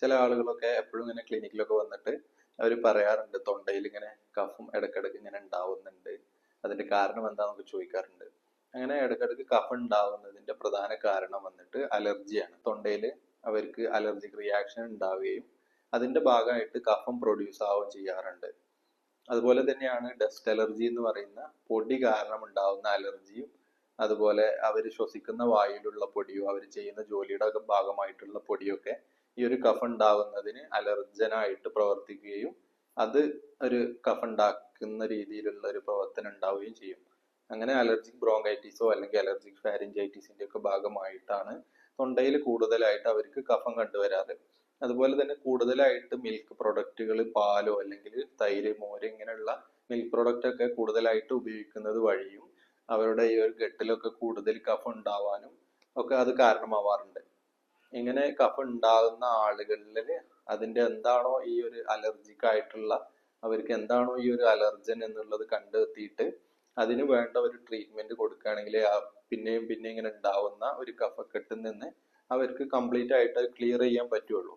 ചില ആളുകളൊക്കെ എപ്പോഴും ഇങ്ങനെ ക്ലിനിക്കിലൊക്കെ വന്നിട്ട് അവർ പറയാറുണ്ട് തൊണ്ടയിൽ ഇങ്ങനെ കഫം ഇടക്കിടക്ക് ഇങ്ങനെ ഉണ്ടാവുന്നുണ്ട്, അതിന്റെ കാരണം എന്താണെന്നൊക്കെ ചോദിക്കാറുണ്ട്. അങ്ങനെ ഇടക്കിടക്ക് കഫം ഉണ്ടാവുന്നതിന്റെ പ്രധാന കാരണം വന്നിട്ട് അലർജിയാണ്. തൊണ്ടയിൽ അവർക്ക് അലർജിക് റിയാക്ഷൻ ഉണ്ടാവുകയും അതിന്റെ ഭാഗമായിട്ട് കഫം പ്രൊഡ്യൂസ് ആവുകയും ചെയ്യാറുണ്ട്. അതുപോലെ തന്നെയാണ് ഡസ്റ്റ് അലർജി എന്ന് പറയുന്ന പൊടി കാരണം ഉണ്ടാവുന്ന അലർജിയും, അതുപോലെ അവർ ശ്വസിക്കുന്ന വായുവിലുള്ള പൊടിയോ അവർ ചെയ്യുന്ന ജോലിയുടെ ഭാഗമായിട്ടുള്ള പൊടിയൊക്കെ ഈ ഒരു കഫം ഉണ്ടാവുന്നതിന് അലർജനായിട്ട് പ്രവർത്തിക്കുകയും അത് ഒരു കഫം ഉണ്ടാക്കുന്ന രീതിയിലുള്ള ഒരു പ്രവർത്തനം ഉണ്ടാവുകയും ചെയ്യും. അങ്ങനെ അലർജിക് ബ്രോങ്കൈറ്റിസോ അല്ലെങ്കിൽ അലർജിക് ഫാരിഞ്ചൈറ്റിസിന്റെ ഒക്കെ ഭാഗമായിട്ടാണ് തൊണ്ടയിൽ കൂടുതലായിട്ട് അവർക്ക് കഫം കണ്ടുവരാറ്. അതുപോലെ തന്നെ കൂടുതലായിട്ട് മിൽക്ക് പ്രൊഡക്റ്റുകൾ, പാലോ അല്ലെങ്കിൽ തൈര്, മോര് ഇങ്ങനെയുള്ള മിൽക്ക് പ്രൊഡക്റ്റ് ഒക്കെ കൂടുതലായിട്ട് ഉപയോഗിക്കുന്നത് വഴിയും അവരുടെ ഈ ഒരു ഗട്ടിലൊക്കെ കൂടുതൽ കഫം ഉണ്ടാവാനും ഒക്കെ അത് കാരണമാവാറുണ്ട്. ഇങ്ങനെ കഫം ഉണ്ടാകുന്ന ആളുകളിൽ അതിന്റെ എന്താണോ ഈ ഒരു അലർജിക് ആയിട്ടുള്ള, അവർക്ക് എന്താണോ ഈ ഒരു അലർജൻ എന്നുള്ളത് കണ്ടെത്തിയിട്ട് അതിന് വേണ്ട ഒരു ട്രീറ്റ്മെന്റ് കൊടുക്കുകയാണെങ്കിൽ പിന്നെയും പിന്നെ ഇങ്ങനെ ഉണ്ടാവുന്ന ഒരു കഫക്കെട്ടിൽ നിന്ന് അവർക്ക് കംപ്ലീറ്റ് ആയിട്ട് ക്ലിയർ ചെയ്യാൻ പറ്റുള്ളൂ.